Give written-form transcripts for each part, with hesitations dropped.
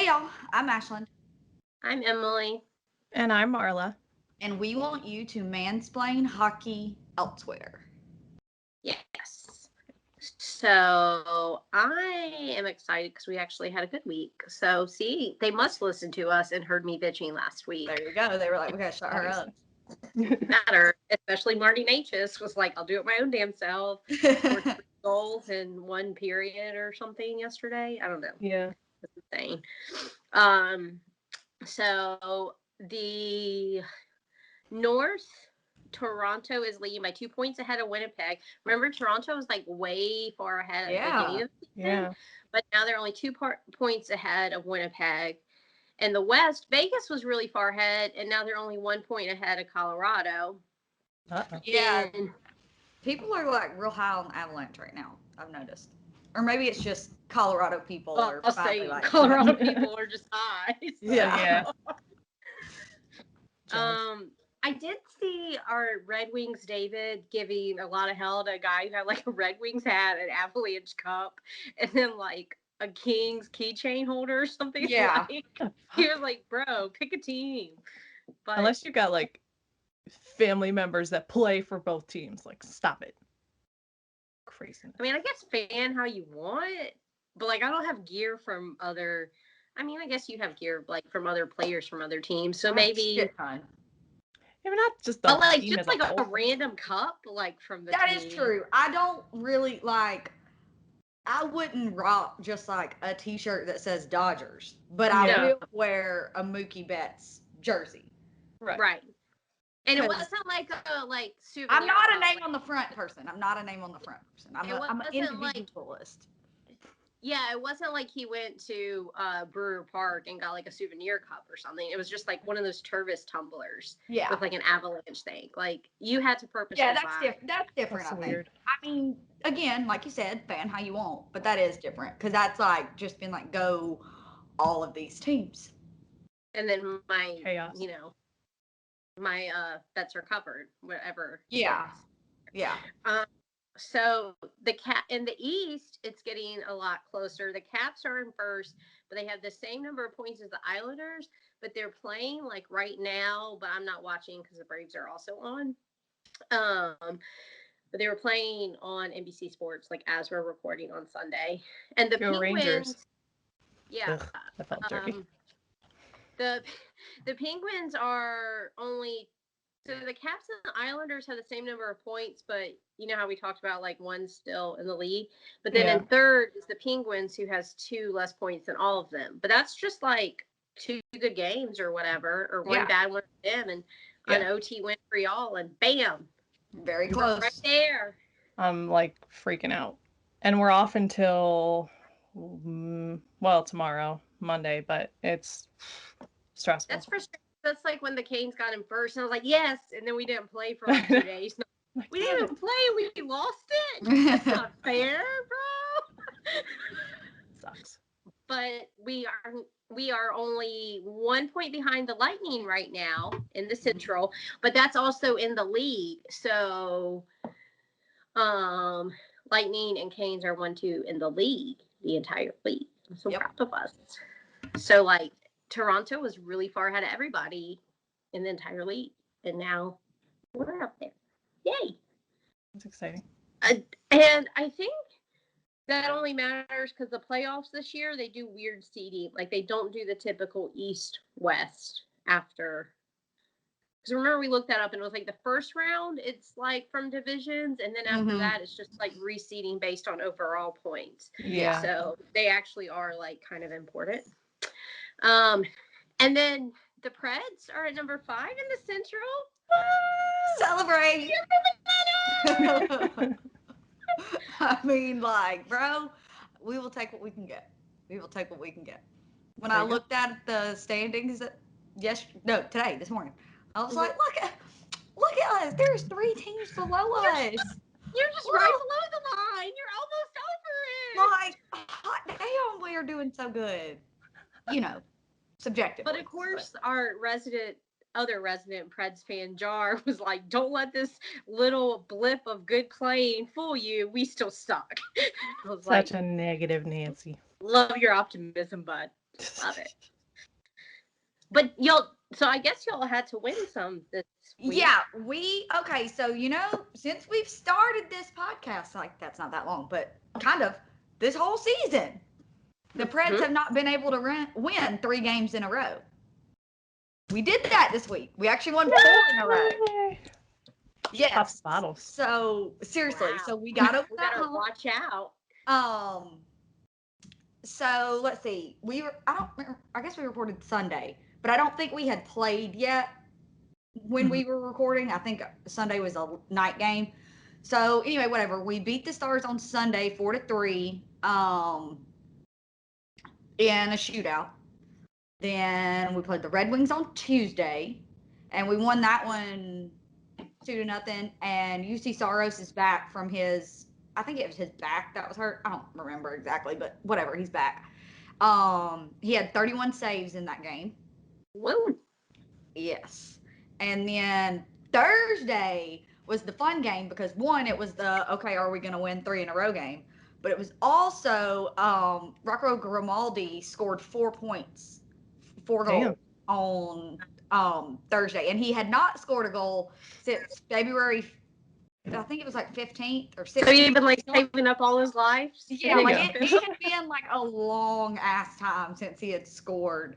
y'all. I'm Ashland. I'm Emily. And I'm Marla. And we want you to mansplain hockey elsewhere. Yes. So I am excited because we actually had a good week. So see, they must listen to us and heard me bitching last week. There you go. They were like, we gotta shut her up. Matter, especially Marty Natchez was like, I'll do it my own damn self. Scored 3 goals in 1 period or something yesterday. I don't know. Yeah. It's insane. So the North, Toronto is leading by 2 points ahead of Winnipeg. Remember, Toronto was like way far ahead at the beginning of the season. Yeah. But now they're only 2 points ahead of Winnipeg. And the West, Vegas was really far ahead, and now they're only 1 point ahead of Colorado. Uh-oh. Yeah. People are like real high on Avalanche right now, I've noticed. Or maybe it's just Colorado people are finally like Colorado people are just high. So. Yeah. I did see our Red Wings David giving a lot of hell to a guy who had like a Red Wings hat, an Avalanche cup, and then like a Kings keychain holder or something. Yeah. Like, he was like, bro, pick a team. But unless you got like family members that play for both teams, like stop it. Crazy. I mean, I guess fan how you want, but like I don't have gear from other. I mean, I guess you have gear like from other players from other teams, so maybe. Maybe not just the but like team just as like a a random cup, like from the That team. is true. I don't really like. I wouldn't rock just like a T-shirt that says Dodgers, but I will wear a Mookie Betts jersey. Right. And it wasn't like a souvenir. I'm not a name on the front person. I'm an individualist. Yeah, it wasn't like he went to Brewer Park and got like a souvenir cup or something. It was just like one of those Tervis tumblers with like an avalanche thing. Like you had to purposely buy. That's different. That's I think. weird. I mean, again, like you said, fan how you want, but that is different because that's like just been like go all of these teams. And then my chaos. My bets are covered. Whatever. Yeah. So in the East, it's getting a lot closer. The Caps are in first, but they have the same number of points as the Islanders, but they're playing like right now, but I'm not watching because the Braves are also on. But they were playing on NBC Sports like as we're recording on Sunday. And the Penguins. Rangers. Yeah. Ugh, that felt dirty. The Penguins are only. So the Caps and the Islanders have the same number of points, but you know how we talked about like one's still in the lead. But then in third is the Penguins, who has 2 less points than all of them. But that's just like 2 good games or whatever, or one bad one for them, and an OT win for y'all, and bam, very close right there. I'm like freaking out, and we're off until tomorrow, Monday, but it's stressful. That's frustrating. That's like when the Canes got him first, and I was like, yes, and then we didn't play for like 2 days. We didn't play. We lost it. That's not fair, bro. Sucks. But we are only 1 point behind the Lightning right now in the Central, but that's also in the league. So, Lightning and Canes are 1-2 in the league, the entire league. So proud of us. So like Toronto was really far ahead of everybody in the entire league, and now we're up there. Yay! That's exciting. And I think that only matters because the playoffs this year, they do weird seeding. Like they don't do the typical East-West after. Because remember we looked that up and it was like the first round, it's like from divisions, and then after that, it's just like reseeding based on overall points. Yeah. So they actually are like kind of important. And then the Preds are at number 5 in the Central. Celebrate! I mean, like, bro, we will take what we can get. When I looked at the standings this morning, I was like, look at us. There's 3 teams below us. You're just right below the line. You're almost over it. Like, hot damn, we are doing so good. Subjectively. But of course, our other resident Preds fan, Jar, was like, don't let this little blip of good playing fool you. We still suck. I was Such a negative Nancy. Love your optimism, bud. Love it. But so I guess y'all had to win some this week. Yeah, okay, so since we've started this podcast, like that's not that long, but kind of this whole season, the Preds have not been able to win 3 games in a row. We did that this week. We actually won 4 in a row. Yes. Pops bottles. So seriously, Wow. so we gotta watch out. So let's see. I guess we recorded Sunday, but I don't think we had played yet when we were recording. I think Sunday was a night game. So anyway, whatever. We beat the Stars on Sunday 4-3 in a shootout. Then we played the Red Wings on Tuesday, and we won that one 2-0. And UC Saros is back from I think it was his back that was hurt. I don't remember exactly, but whatever, he's back. He had 31 saves in that game. Whoa. Yes. And then Thursday was the fun game because one, it was okay, are we going to win 3 in a row game? But it was also Rocco Grimaldi scored 4 points, 4 goals on Thursday, and he had not scored a goal since February. I think it was like 15th or 16th. So he'd been like saving up all his life? Yeah, like it had been like a long ass time since he had scored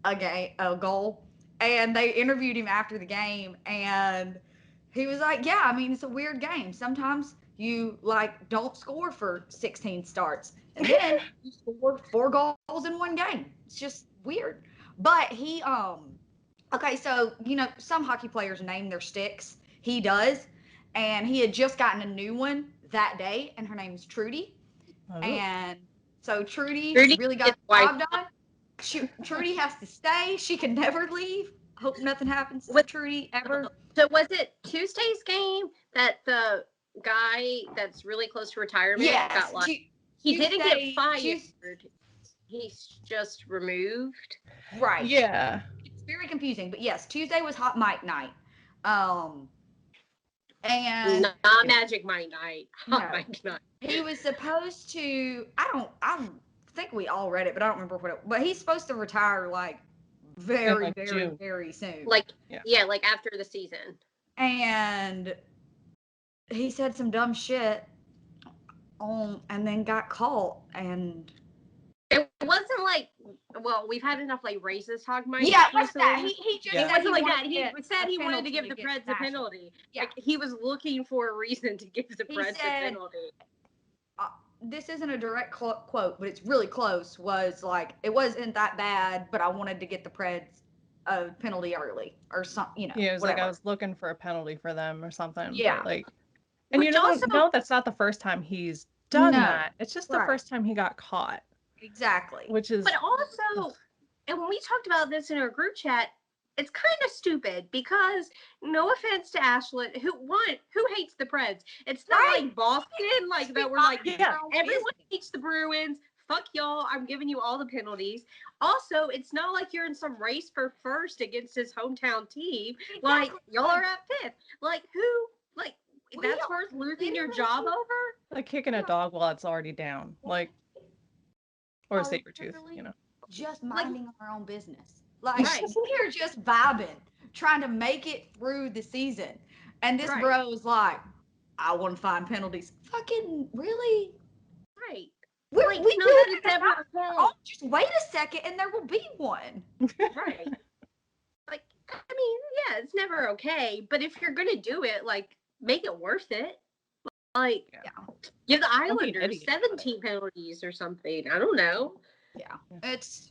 a goal. And they interviewed him after the game, and he was like, yeah, I mean, it's a weird game. Sometimes you like don't score for 16 starts, and then you score 4 goals in one game. It's just weird. But he okay, so some hockey players name their sticks. He does. And he had just gotten a new one that day, and her name's Trudy. Oh. And so Trudy really got the job done. Trudy has to stay. She can never leave. Hope nothing happens to Trudy ever. So was it Tuesday's game that the guy that's really close to retirement got locked? He didn't get fired. He's just removed. Right. Yeah. It's very confusing. But yes, Tuesday was Hot Mic night. And not Magic Mike night. Hot Mic night. He was supposed to. I think we all read it, but I don't remember what it. But he's supposed to retire like very, very, very soon. Like like after the season. And he said some dumb shit and then got caught, and it wasn't like, well, we've had enough like racist talk, Mike. Yeah, what's that? He just it wasn't like that. He said he wanted to give the Preds a penalty. Yeah, like, he was looking for a reason to give the Preds a penalty. This isn't a direct quote, but it's really close. Was like, it wasn't that bad, but I wanted to get the Preds a penalty early or something. Yeah, it was like I was looking for a penalty for them or something. Yeah, but like, and you know that's not the first time he's done that. It's just the first time he got caught. Exactly. Which is. But also, and when we talked about this in our group chat, it's kind of stupid because, no offense to Ashland, who hates the Preds? It's not like Boston, like that we're like, everyone hates the Bruins. Fuck y'all, I'm giving you all the penalties. Also, it's not like you're in some race for first against his hometown team. Exactly. Like, y'all are at 5th. Like, that's worth losing your job over? Like kicking a dog while it's already down. Like, or a saber tooth, Just minding our own business. Like, we're just vibing, trying to make it through the season. And this bro is like, I want to find penalties. Fucking, really? Right. We know that it's ever okay. Oh, just wait a second and there will be one. Right. Like, I mean, yeah, it's never okay. But if you're going to do it, like, make it worth it. Like, give the Islanders 17 penalties or something. I don't know. Yeah. It's...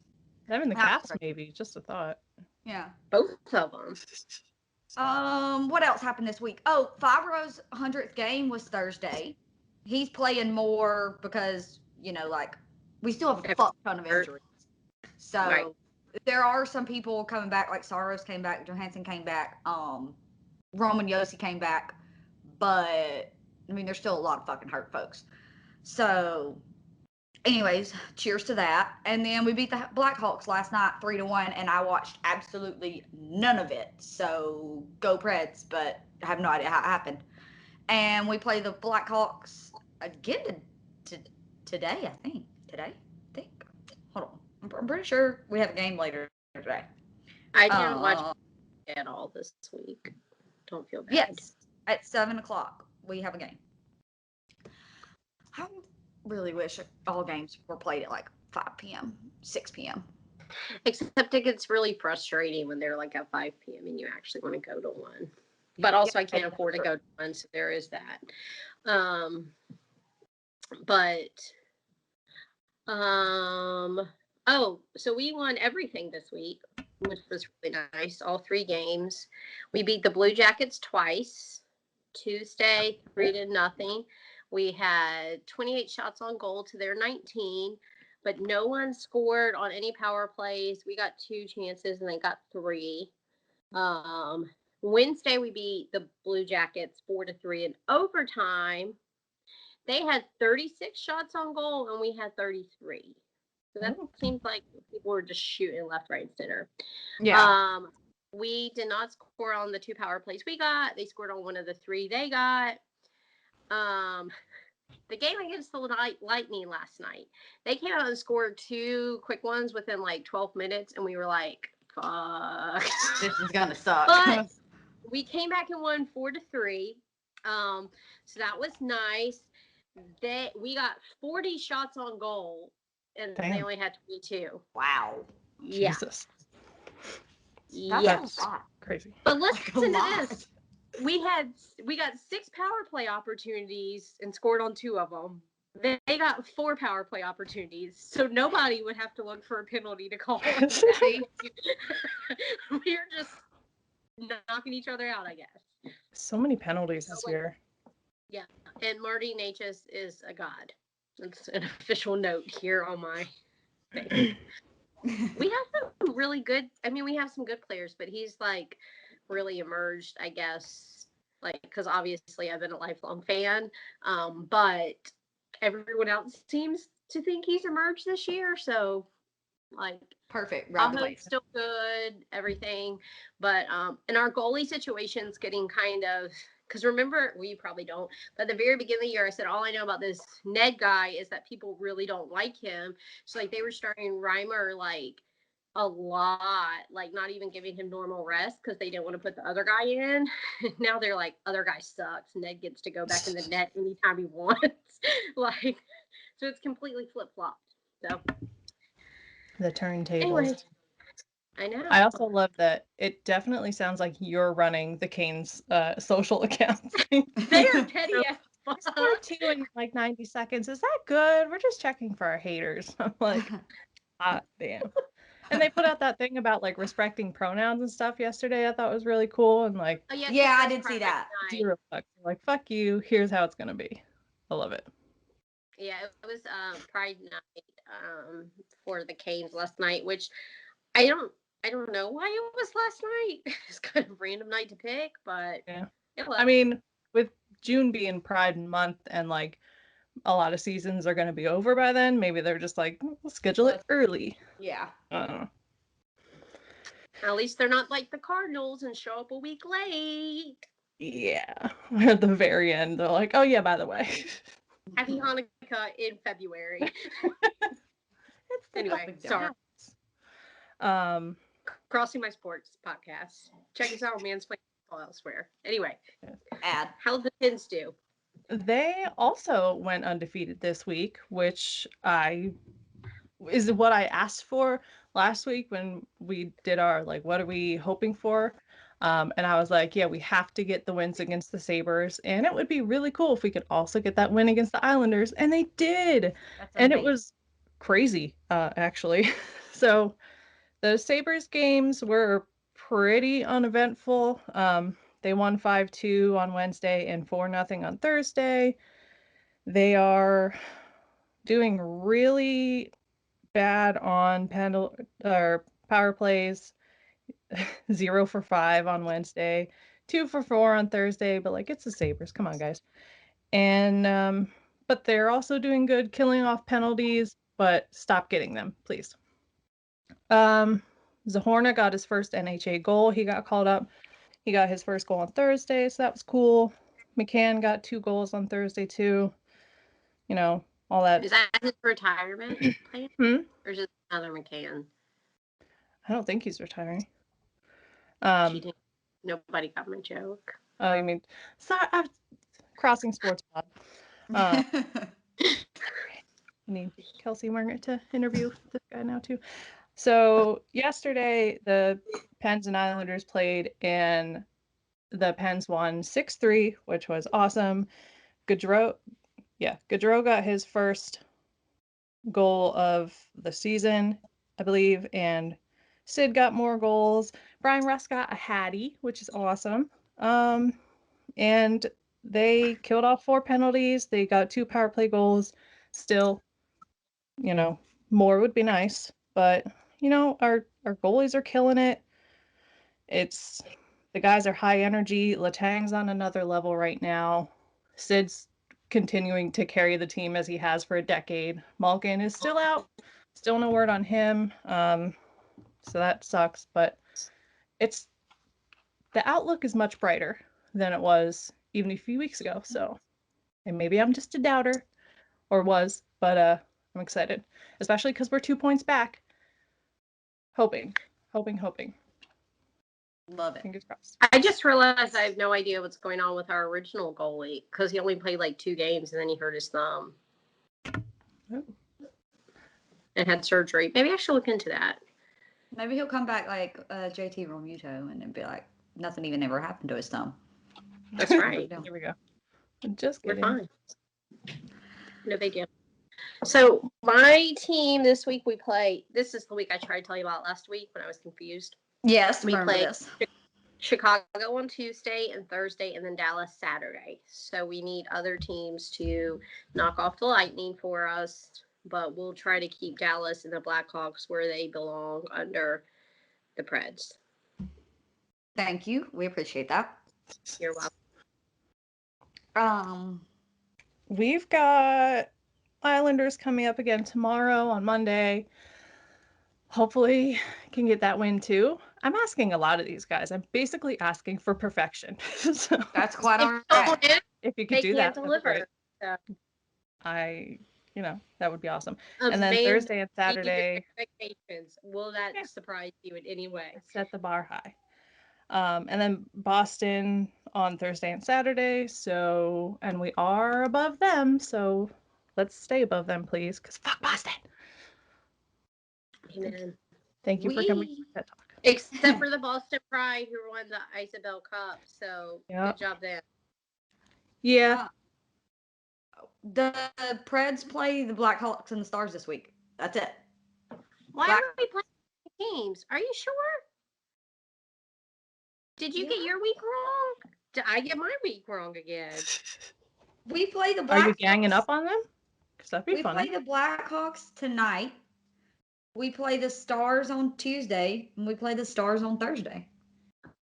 Having the Caps, maybe. Just a thought. Yeah. Both of them. What else happened this week? Oh, Fabro's 100th game was Thursday. He's playing more because, like, we still have a fuck ton of injuries. So, there are some people coming back, like Saros came back, Johansson came back, Roman Yossi came back, but, I mean, there's still a lot of fucking hurt folks. So, anyways, cheers to that. And then we beat the Blackhawks last night 3-1, and I watched absolutely none of it. So go Preds, but I have no idea how it happened. And we play the Blackhawks again today, I think. Hold on. I'm pretty sure we have a game later today. I didn't watch at all this week. Don't feel bad. Yes, at 7:00 we have a game. I really wish all games were played at like 5 p.m., 6 p.m. Except it gets really frustrating when they're like at 5 p.m. and you actually want to go to one. But also, I can't afford to go to one, so there is that. So we won everything this week, which was really nice. All 3 games. We beat the Blue Jackets twice. Tuesday, 3-0. We had 28 shots on goal to their 19, but no one scored on any power plays. We got 2 chances and they got 3. Wednesday, we beat the Blue Jackets 4-3 in overtime. They had 36 shots on goal and we had 33. So that seems like people were just shooting left, right, and center. Yeah. We did not score on the 2 power plays we got. They scored on one of the 3 they got. The game against the Lightning last night, they came out and scored 2 quick ones within like 12 minutes, and we were like, fuck. This is going to suck. But we came back and won 4-3. So that was nice. We got 40 shots on goal, and they only had 22. Wow. Yeah. Jesus. Yes. Crazy. But listen to this. We got 6 power play opportunities and scored on 2 of them. They got 4 power play opportunities, so nobody would have to look for a penalty to call. We're just knocking each other out, I guess. So many penalties this year. Yeah, and Marty Natchez is a god. That's an official note here on my thing. We have some really good. I mean, we have some good players, but he's like really emerged, I guess. Like, because obviously I've been a lifelong fan, but everyone else seems to think he's emerged this year. So, like, perfect. Aho's still good, everything, but and our goalie situation's getting kind of. Because remember, well, you probably don't, but at the very beginning of the year, I said, all I know about this Ned guy is that people really don't like him. So, like, they were starting Reimer, like, a lot, like, not even giving him normal rest because they didn't want to put the other guy in. Now they're like, other guy sucks. Ned gets to go back in the net anytime he wants. Like, so it's completely flip-flopped. So. The turntables. Anyway. I know. I also love that it definitely sounds like you're running the Canes social accounts. They are petty as fuck. Score 2 in like 90 seconds. Is that good? We're just checking for our haters. I'm like, damn. And they put out that thing about like respecting pronouns and stuff yesterday. I thought was really cool. And like, yeah, I did see that. $0. Like, fuck you. Here's how it's gonna be. I love it. Yeah, it was Pride Night for the Canes last night, which I don't know why it was last night. It's kind of a random night to pick, but yeah. It was. I mean, with June being Pride Month and like a lot of seasons are going to be over by then, maybe they're just like, we'll schedule it early. Yeah. I don't know. At least they're not like the Cardinals and show up a week late. Yeah. At the very end, they're like, oh yeah, by the way. Happy Hanukkah in February. Anyway, sorry. Crossing My Sports podcast. Check us out on Mansplain elsewhere. Anyway, how did the Pins do? They also went undefeated this week, which is what I asked for last week when we did our like, what are we hoping for? And I was like, yeah, we have to get the wins against the Sabres, and it would be really cool if we could also get that win against the Islanders, and they did. And it was crazy, actually. So the Sabres games were pretty uneventful. They won 5-2 on Wednesday and 4-0 on Thursday. They are doing really bad on power plays. 0 for 5 on Wednesday, 2 for 4 on Thursday, but like it's the Sabres. Come on, guys. And but they're also doing good killing off penalties, but stop getting them, please. Zahorna got his first NHA goal. He got called up. He got his first goal on Thursday, so that was cool. McCann got 2 goals on Thursday too. You know, all that. Is that his retirement plan? Or is it Tyler McCann. I don't think he's retiring. Nobody got my joke. Oh, you mean, sorry, I'm crossing sports pod. I need Kelsey Margaret to interview this guy now too. So yesterday, the Pens and Islanders played, and the Pens won 6-3, which was awesome. Gaudreau got his first goal of the season, I believe, and Sid got more goals. Brian Russ got a hattie, which is awesome. And they killed off 4 penalties. They got 2 power play goals. Still, more would be nice, but our goalies are killing it. The guys are high energy. Letang's on another level right now. Sid's continuing to carry the team as he has for a decade. Malkin is still out. Still no word on him. So that sucks, but the outlook is much brighter than it was even a few weeks ago. So, and maybe I'm just a doubter, or was, but I'm excited, especially because we're 2 points back. Hoping. Love it. Fingers crossed. I just realized I have no idea what's going on with our original goalie because he only played like 2 games and then he hurt his thumb. Oh. And had surgery. Maybe I should look into that. Maybe he'll come back like JT Romuto and it'd be like nothing even ever happened to his thumb. That's right. Here we go. Just kidding. We're fine. No big deal. So my team this week we play. This is the week I tried to tell you about last week when I was confused. Yes, we played this. Chicago on Tuesday and Thursday, and then Dallas Saturday. So we need other teams to knock off the Lightning for us, but we'll try to keep Dallas and the Blackhawks where they belong under the Preds. Thank you. We appreciate that. You're welcome. We've got Islanders coming up again tomorrow on Monday. Hopefully can get that win too. I'm asking a lot of these guys. I'm basically asking for perfection. So that's quite all right. If you could do that, deliver. So. That would be awesome. And then Thursday and Saturday. Expectations. Will that surprise you in any way? Set the bar high. And then Boston on Thursday and Saturday. So, and we are above them. So let's stay above them, please. Because fuck Boston. Amen. Thank you for coming to that talk. Except for the Boston Pride who won the Isobel Cup. So good job there. Yeah. The Preds play the Blackhawks and the Stars this week. That's it. Why are we playing teams? Are you sure? Did you get your week wrong? Did I get my week wrong again? We play the Blackhawks. Are you ganging up on them? Because that'd be funny. We play the Blackhawks tonight. We play the Stars on Tuesday, and we play the Stars on Thursday.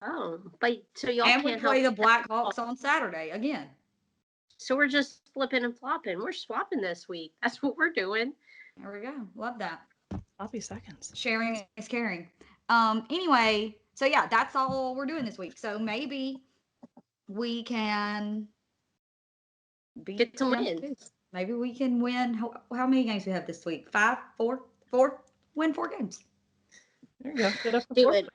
Oh, but so y'all and can't we play the Blackhawks on Saturday again. So we're just flipping and flopping. We're swapping this week. That's what we're doing. There we go. Love that. Sloppy seconds. Sharing is caring. Anyway, so yeah, that's all we're doing this week. So maybe we can get some wins. Maybe we can win. How many games do we have this week? 5, 4, 4. Win 4 games. There you go. Get up do it.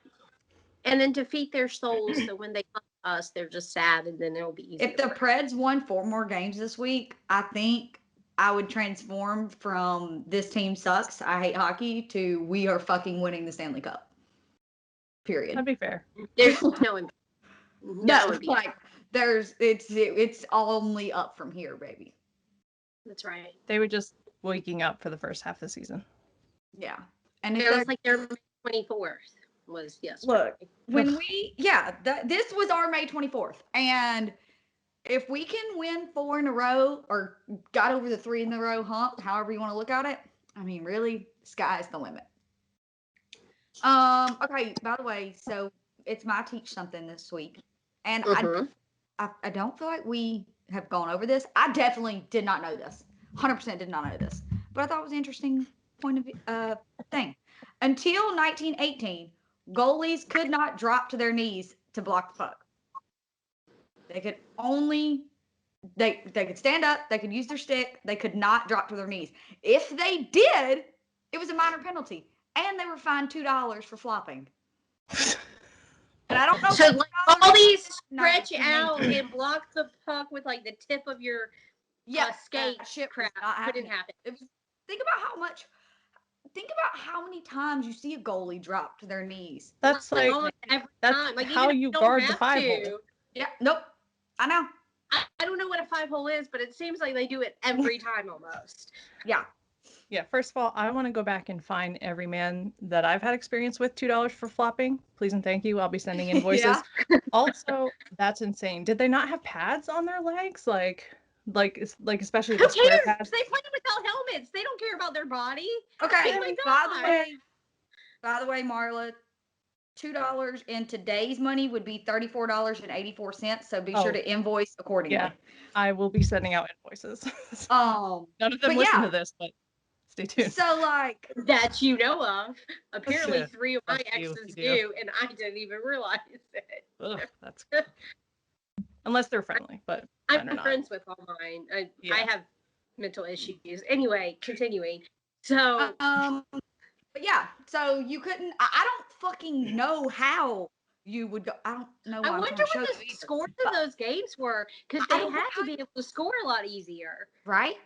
And then defeat their souls. So when they come to us, they're just sad, and then it'll be easy. If the Preds won 4 more games this week, I think I would transform from this team sucks, I hate hockey, to we are fucking winning the Stanley Cup. Period. That'd be fair. There's it's only up from here, baby. That's right. They were just waking up for the first half of the season. Yeah. And it was like their 24th was yesterday. Look, when this was our May 24th. And if we can win 4 in a row or got over the 3 in a row hump, however you want to look at it, I mean, really, sky's the limit. Okay, by the way, so it's my teach something this week. And I don't feel like we have gone over this. I definitely did not know this. 100% did not know this. But I thought it was an interesting point of thing. Until 1918, goalies could not drop to their knees to block the puck. They could only they could stand up, they could use their stick, they could not drop to their knees. If they did, It was a minor penalty, and they were fined $2 for flopping. And I don't know. So like all these stretch No, out and block the puck with like the tip of your skate shit crap couldn't happen. Think about how many times you see a goalie drop to their knees. That's like every that's time. Like, how you guard the 5-hole. Yeah, nope. I know. I don't know what a 5-hole is, but it seems like they do it every time almost. Yeah. Yeah, first of all, I want to go back and find every man that I've had experience with $2 for flopping. Please and thank you. I'll be sending invoices. Also, that's insane. Did they not have pads on their legs? Like especially the square pads? They play without helmets. They don't care about their body. Okay. By the way, Marla, $2 in today's money would be $34.84. So be sure to invoice accordingly. Yeah, I will be sending out invoices. None of them listen to this, but stay tuned. So like that you know of. Apparently 3 of my exes do, and I didn't even realize it. Ugh, that's good. Unless they're friendly, but I'm friends with all mine. I have mental issues. Anyway, continuing. So but yeah, so you couldn't. I don't fucking know how you would go. I don't know. I wonder what the scores of those games were, because they had to be able to score a lot easier, right?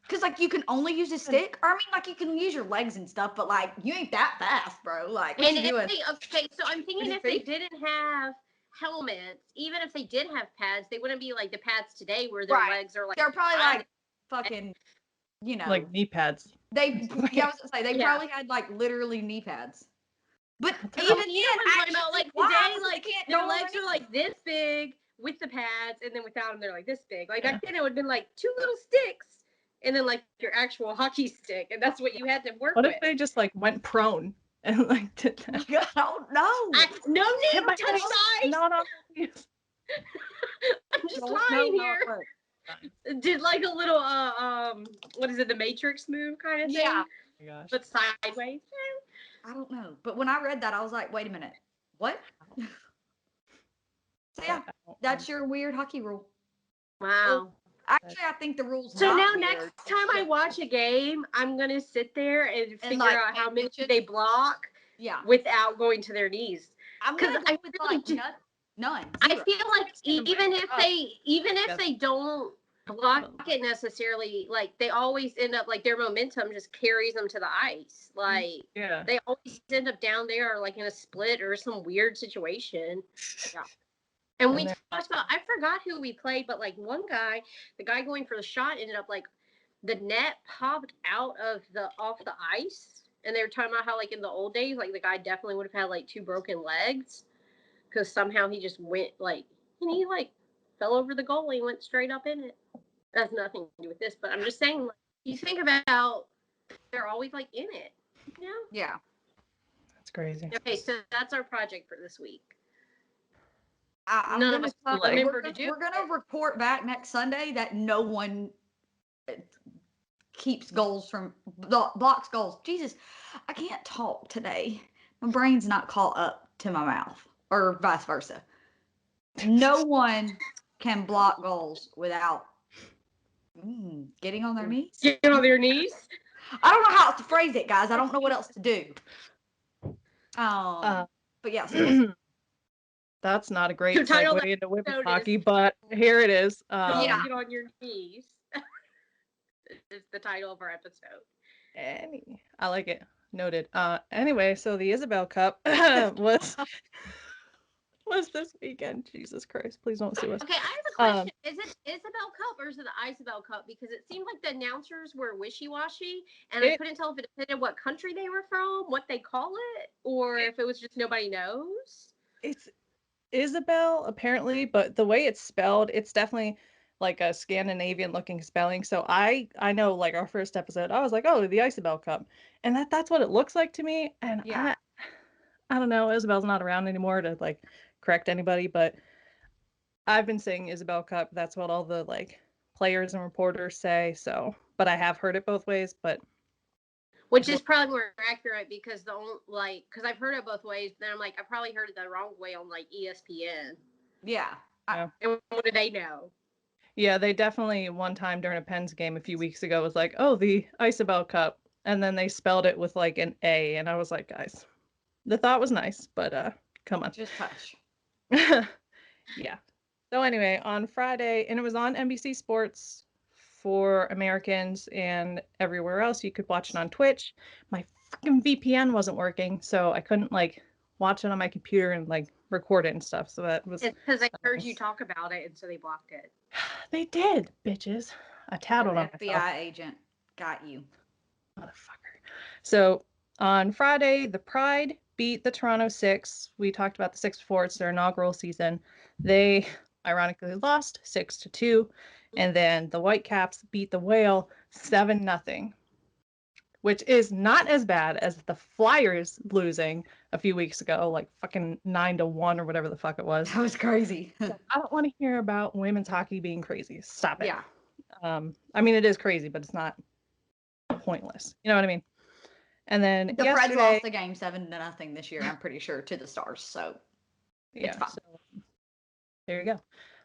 Because like you can only use a stick, or I mean, like you can use your legs and stuff, but like you ain't that fast, bro. Like what you doing? So I'm thinking if they didn't have helmets, even if they did have pads, they wouldn't be like the pads today where their legs are like they're probably like fucking, you know, like knee pads. I was gonna say they probably had like literally knee pads. But even then, like today, like their legs are like this big with the pads, and then without them, they're like this big. Like back then, it would have been like 2 little sticks, and then like your actual hockey stick, and that's what you had to work with. What if they just like went prone and like did that? I don't know. No need to touch size. Not on. I'm just lying here. Did like a little what is it, the Matrix move kind of thing? Yeah. Oh my gosh. But sideways. I don't know. But when I read that, I was like, wait a minute. What? So yeah, that's your weird hockey rule. Wow. Actually, I think the rules. So now next time I watch a game, I'm gonna sit there and figure out how many they block. Yeah. Without going to their knees. Because I feel like none. I feel like even if they don't block it necessarily, like they always end up like their momentum just carries them to the ice. Like they always end up down there like in a split or some weird situation. Yeah. And we talked about, I forgot who we played, but like one guy, the guy going for the shot ended up like the net popped out of off the ice. And they were talking about how like in the old days, like the guy definitely would have had like 2 broken legs. Because somehow he just went like, and he like fell over the goalie and went straight up in it. That has nothing to do with this, but I'm just saying, like, you think about, they're always like in it. You know? Yeah. That's crazy. Okay, so that's our project for this week. None of us remember to do. We're gonna report back next Sunday that no one keeps goals from blocks goals. Jesus, I can't talk today. My brain's not caught up to my mouth, or vice versa. No one can block goals without getting on their knees. Getting on their knees? I don't know how else to phrase it, guys. I don't know what else to do. But yeah. So that's not a great segue into women's hockey, but here it is. Get on your knees. Is the title of our episode. I like it. Noted. Anyway, so the Isobel Cup was this weekend. Jesus Christ, please don't sue us. Okay, I have a question. Is it Isobel Cup or is it the Isobel Cup? Because it seemed like the announcers were wishy-washy, and I couldn't tell if it depended what country they were from, what they call it, or if it was just nobody knows. It's Isobel, apparently, but the way it's spelled, it's definitely like a Scandinavian looking spelling. So I know, like, our first episode, I was like, oh, the Isobel Cup, and that's what it looks like to me. And I don't know, Isobel's not around anymore to like correct anybody, but I've been saying Isobel Cup. That's what all the like players and reporters say. So, but I have heard it both ways, but which is probably more accurate because because I've heard it both ways. Then I'm like, I probably heard it the wrong way on like ESPN. Yeah. And what do they know? Yeah, they definitely one time during a Pens game a few weeks ago was like, oh, the Isobel Cup. and then they spelled it with like an A, and I was like, guys, the thought was nice, but come on. Just hush. Yeah. So anyway, on Friday, and it was on NBC Sports for Americans, and everywhere else you could watch it on Twitch. My freaking VPN wasn't working, so I couldn't like watch it on my computer and like record it and stuff. So that was. It's because I heard you talk about it, and so they blocked it. They did, bitches. I tattled on FBI myself. agent got you. Motherfucker. So on Friday, the Pride beat the Toronto Six. We talked about the Six before. It's their inaugural season. They ironically lost 6-2. And then the Whitecaps beat the Whale 7-0, which is not as bad as the Flyers losing a few weeks ago, like fucking 9-1 or whatever the fuck it was. That was crazy. I don't want to hear about women's hockey being crazy. Stop it. Yeah. I mean, it is crazy, but it's not pointless. You know what I mean? And then the yesterday, Preds lost the game 7-0 this year, I'm pretty sure, to the Stars. So yeah, fine. so there you go.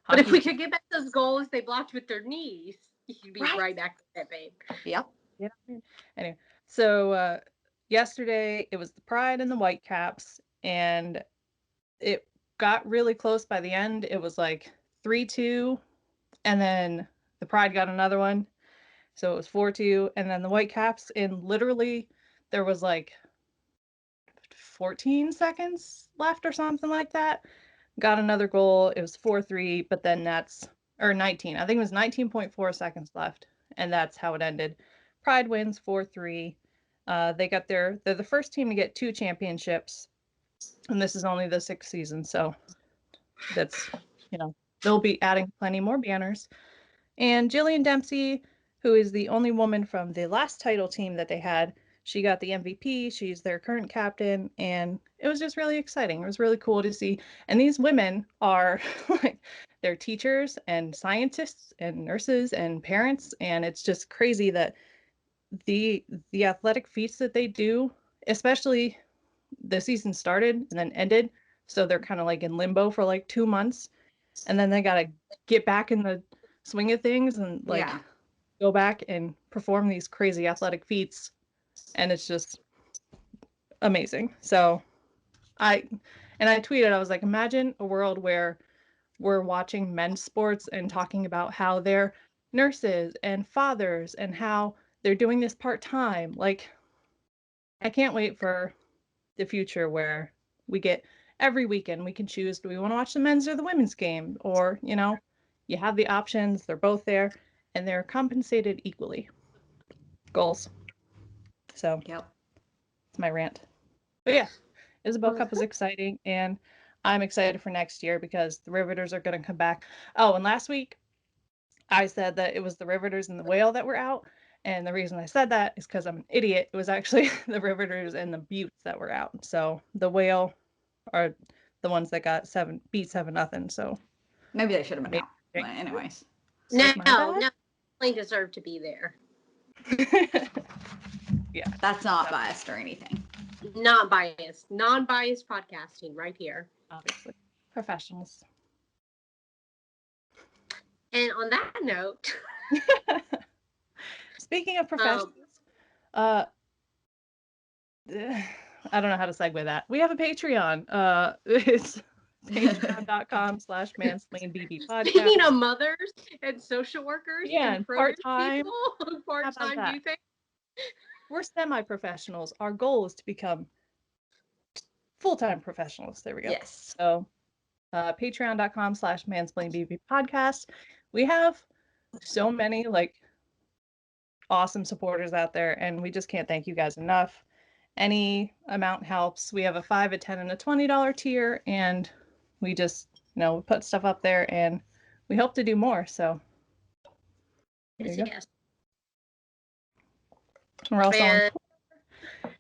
But if we could get back those goals they blocked with their knees, you'd be right back to that, babe. Yep. Yeah. Anyway, so yesterday it was the Pride and the Whitecaps, and it got really close by the end. It was like 3-2, and then the Pride got another one. So it was 4-2, and then the Whitecaps, and literally there was like 14 seconds left or something like that. Got another goal. It was 4-3, but then or 19. I think it was 19.4 seconds left, and that's how it ended. Pride wins 4-3. They're the first team to get 2 championships, and this is only the 6th season, so that's, they'll be adding plenty more banners. And Jillian Dempsey, who is the only woman from the last title team that they had, she got the MVP. She's their current captain, and it was just really exciting. It was really cool to see. And these women are like, they're teachers and scientists and nurses and parents, and it's just crazy that the athletic feats that they do, especially the season started and then ended, so they're kind of like in limbo for like 2 months, and then they got to get back in the swing of things and like go back and perform these crazy athletic feats, and it's just amazing. So I tweeted, I was like, imagine a world where we're watching men's sports and talking about how they're nurses and fathers and how they're doing this part-time. Like, I can't wait for the future where we get every weekend we can choose, do we want to watch the men's or the women's game? Or, you have the options, they're both there, and they're compensated equally. Goals. So, it's my rant. But yeah, Isobel Cup was exciting, and I'm excited for next year because the Riveters are going to come back. Oh, and last week I said that it was the Riveters and the Whale that were out, and the reason I said that is because I'm an idiot. It was actually the Riveters and the Buttes that were out. So the Whale are the ones that got beat 7-0. So maybe they should have been out. But anyways, no, they deserve to be there. Yeah, that's not biased or anything. Not biased, non-biased podcasting right here. Obviously, professionals. And on that note, speaking of professionals, I don't know how to segue that. We have a Patreon. It's patreon.com/mansplainbb podcast. Speaking of mothers and social workers, and part-time youth, we're semi-professionals. Our goal is to become full-time professionals. There we go. Yes. So patreon.com/mansplainbb podcast. We have so many like awesome supporters out there, and we just can't thank you guys enough. Any amount helps. We have a $5, a $10, and a $20 tier, and we just we put stuff up there, and we hope to do more. So yes. We're also on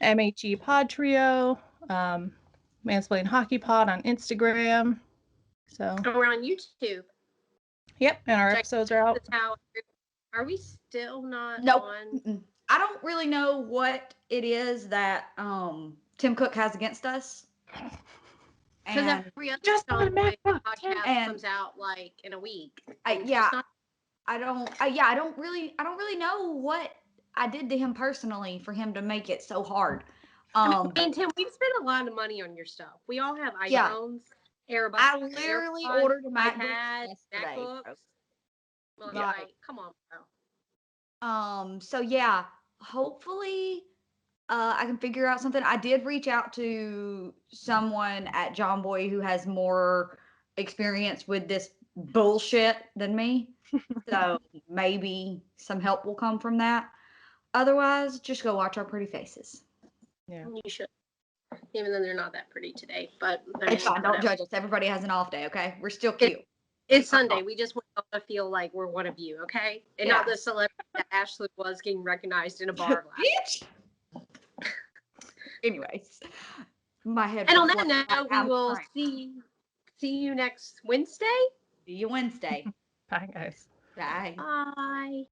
MHE Pod Trio, Mansplain Hockey Pod on Instagram. So we're on YouTube. Yep, and our episodes are out. Are we still not on? I don't really know what it is that Tim Cook has against us. Because every other podcast comes out like in a week. I don't really know what. I did to him personally for him to make it so hard. I mean, Tim, we've spent a lot of money on your stuff. We all have Yeah. iPhones, AirPods, I literally ordered a MacBook iPad, yesterday. MacBooks. Well, Yeah. right. Come on, bro. So yeah, hopefully I can figure out something. I did reach out to someone at John Boy who has more experience with this bullshit than me. So maybe some help will come from that. Otherwise, just go watch our pretty faces. Yeah. You should. Even though they're not that pretty today. But It's fine. Don't judge us. Everybody has an off day, okay? We're still cute. It's Sunday. We just want to feel like we're one of you, okay? And not Yeah. the celebrity that Ashland was getting recognized in a bar last. Bitch! Anyways, my head. And on was that like, note, we I'm will crying. see you next Wednesday. See you Wednesday. Bye, guys. Bye. Bye.